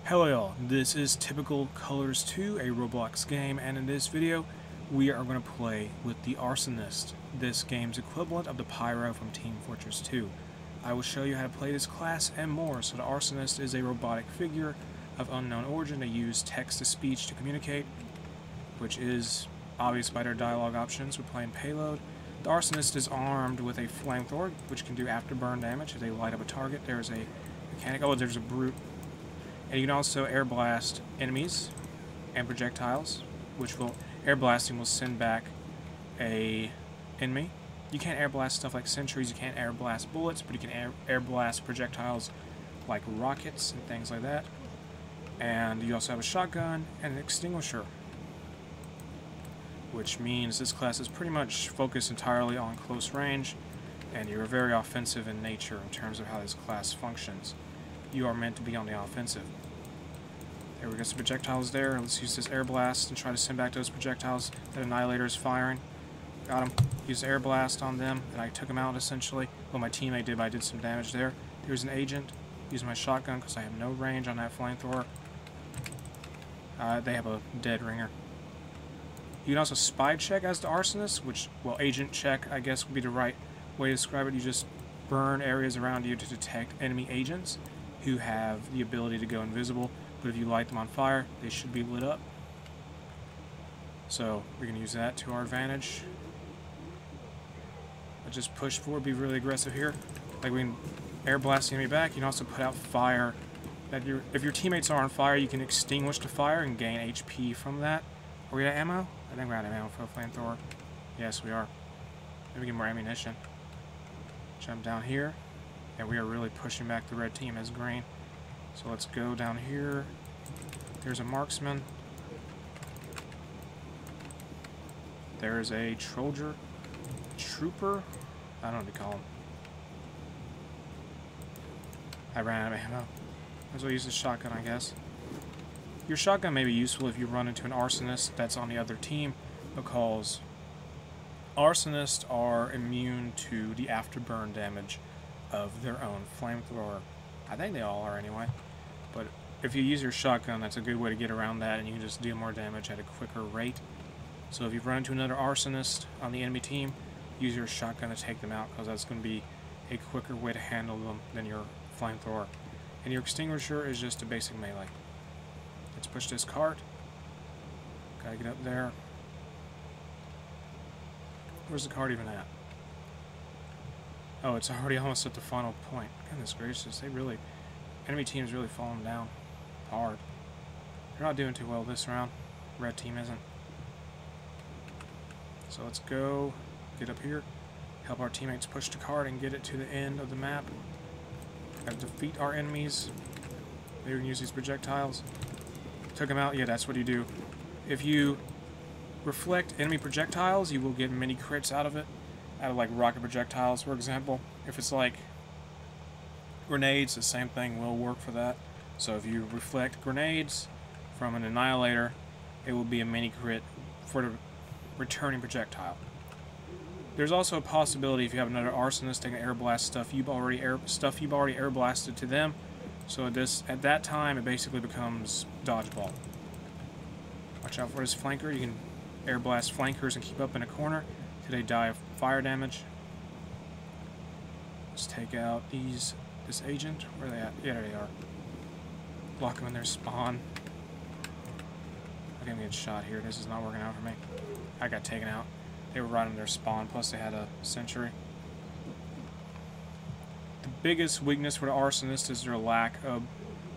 Hello y'all, this is Typical Colors 2, a Roblox game, and in this video we are going to play with the Arsonist, this game's equivalent of the Pyro from Team Fortress 2. I will show you how to play this class and more. So the Arsonist is a robotic figure of unknown origin. They use text-to-speech to communicate, which is obvious by their dialogue options. We're playing Payload. The Arsonist is armed with a flamethrower, which can do afterburn damage if they light up a target. There's a mechanic. Oh, there's a brute. And you can also air blast enemies and projectiles, which will air blasting will send back a enemy. You can't air blast stuff like sentries, you can't air blast bullets, but you can air blast projectiles like rockets and things like that. And you also have a shotgun and an extinguisher, which means this class is pretty much focused entirely on close range, and you're very offensive in nature in terms of how this class functions. You are meant to be on the offensive. There we go, some projectiles there. Let's use this air blast and try to send back those projectiles that Annihilator is firing. Got him. Use air blast on them, and I took him out essentially. Well, my teammate did, but I did some damage there. There's an agent. Use my shotgun because I have no range on that flamethrower. They have a dead ringer. You can also spy check as the Arsonist, which, well, agent check, I guess, would be the right way to describe it. You just burn areas around you to detect enemy agents who have the ability to go invisible, but if you light them on fire, they should be lit up. So we can use that to our advantage. Let's just push forward, be really aggressive here. Like we can air blast the enemy back. You can also put out fire. If your teammates are on fire, you can extinguish the fire and gain HP from that. Are we out of ammo? I think we're out of ammo for a flamethrower. Yes, we are. Maybe get more ammunition. Jump down here. And we are really pushing back the red team as green. So let's go down here. There's a marksman. There's a trooper. I don't know what to call him. I ran out of ammo. Might as well use the shotgun, I guess. Your shotgun may be useful if you run into an Arsonist that's on the other team, because Arsonists are immune to the afterburn damage of their own flamethrower. I think they all are anyway. But if you use your shotgun, that's a good way to get around that, and you can just deal more damage at a quicker rate. So if you run into another Arsonist on the enemy team, use your shotgun to take them out, because that's going to be a quicker way to handle them than your flamethrower. And your extinguisher is just a basic melee. Let's push this cart. Gotta get up there. Where's the cart even at? Oh, it's already almost at the final point. Goodness gracious, enemy team's really falling down hard. They're not doing too well this round. Red team isn't. So let's go, get up here, help our teammates push the cart and get it to the end of the map. Gotta defeat our enemies. Maybe we can use these projectiles. Took them out. Yeah, that's what you do. If you reflect enemy projectiles, you will get mini crits out of it. Out of like rocket projectiles, for example. If it's like grenades, the same thing will work for that. So if you reflect grenades from an Annihilator, it will be a mini crit for the returning projectile. There's also a possibility if you have another Arsonist, they can air blast stuff you've already air blasted to them. So at that time, it basically becomes dodgeball. Watch out for this flanker. You can air blast flankers and keep up in a corner till they die of fire damage. Let's take out this agent. Where are they at? Yeah, there they are. Block them in their spawn. I'm gonna get shot here. This is not working out for me. I got taken out. They were right in their spawn, plus they had a sentry. The biggest weakness for the Arsonist is their lack of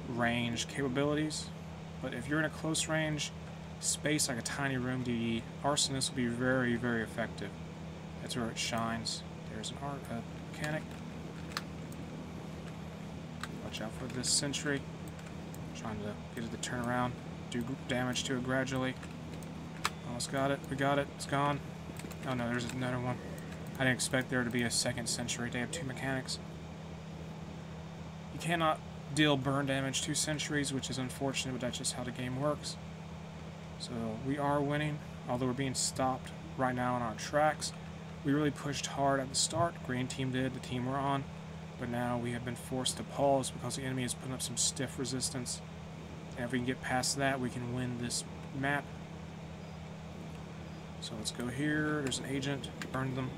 range capabilities. But if you're in a close range space like a tiny room, the Arsonist will be very, very effective. That's where it shines. There's a mechanic. Watch out for this sentry. Trying to get it to turn around, do damage to it gradually. Almost got it. We got it. It's gone. Oh no, there's another one. I didn't expect there to be a second sentry. They have two mechanics. You cannot deal burn damage to sentries, which is unfortunate, but that's just how the game works. So we are winning, although we're being stopped right now on our tracks. We really pushed hard at the start. Green team did, the team we're on. But now we have been forced to pause because the enemy has put up some stiff resistance. And if we can get past that, we can win this map. So let's go here. There's an agent. Burn them.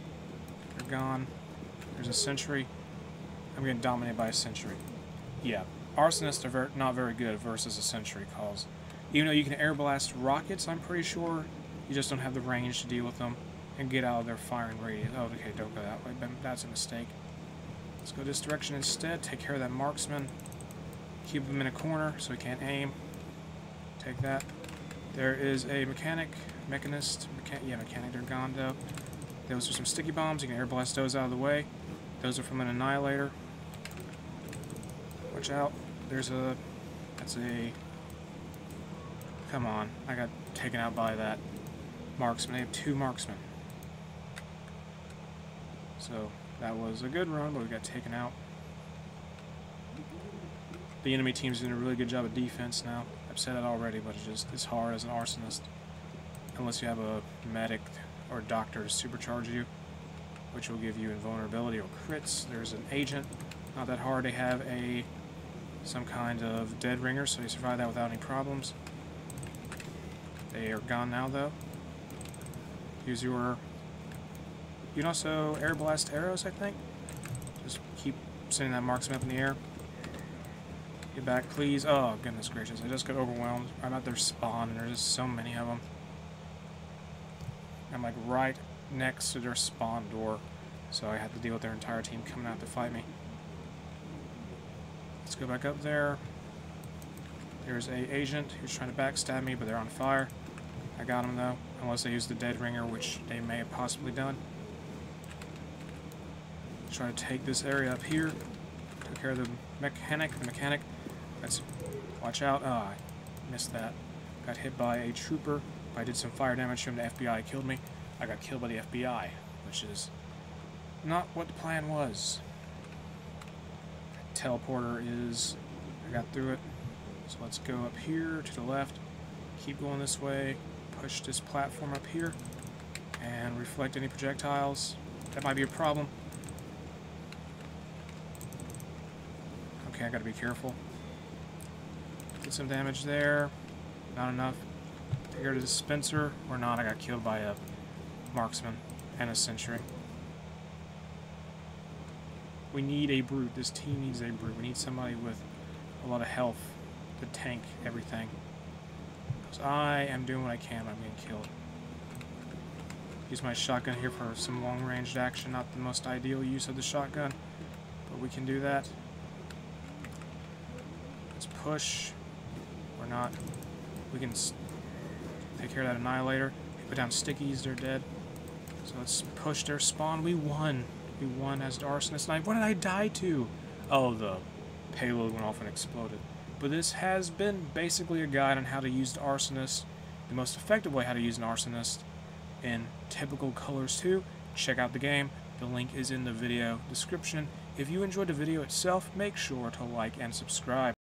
They're gone. There's a sentry. I'm getting dominated by a sentry. Yeah. Arsonists are not very good versus a sentry, cause even though you can air blast rockets, I'm pretty sure you just don't have the range to deal with them and get out of their firing radius. Oh, okay, don't go that way. That's a mistake. Let's go this direction instead. Take care of that marksman. Keep him in a corner so he can't aim. Take that. There is a mechanic. They're gone though. Those are some sticky bombs. You can air blast those out of the way. Those are from an annihilator. Watch out. That's a... Come on. I got taken out by that marksman. They have 2 marksmen. So, that was a good run, but we got taken out. The enemy team's doing a really good job of defense now. I've said it already, but it's hard as an arsonist. Unless you have a medic or doctor to supercharge you, which will give you invulnerability or crits. There's an agent. Not that hard. They have some kind of dead ringer, so they survive that without any problems. They are gone now, though. Use your... You can also air blast arrows, I think. Just keep sending that marksman up in the air. Get back, please. Oh, goodness gracious. I just got overwhelmed. I'm at their spawn, and there's just so many of them. I'm like right next to their spawn door, so I had to deal with their entire team coming out to fight me. Let's go back up there. There's a agent who's trying to backstab me, but they're on fire. I got him though, unless they use the dead ringer, which they may have possibly done. Try to take this area up here. Take care of the mechanic. Let's watch out. I missed that. Got hit by a trooper. I did some fire damage to him. The FBI killed me. I got killed by the FBI, which is not what the plan was. Teleporter is... I got through it. So let's go up here to the left. Keep going this way. Push this platform up here. And reflect any projectiles. That might be a problem. Okay, I gotta be careful. Did some damage there. Not enough. Take her to the dispenser. Or not, I got killed by a marksman and a sentry. We need a brute. This team needs a brute. We need somebody with a lot of health to tank everything. Because I am doing what I can, but I'm getting killed. Use my shotgun here for some long-ranged action. Not the most ideal use of the shotgun, but we can do that. Let's push. Or not. We can take care of that annihilator. Put down stickies, they're dead. So let's push their spawn. We won. We won as the Arsonist. What did I die to? Oh, the payload went off and exploded. But this has been basically a guide on how to use the Arsonist, the most effective way how to use an Arsonist in typical Colors 2. Check out the game. The link is in the video description. If you enjoyed the video itself, make sure to like and subscribe.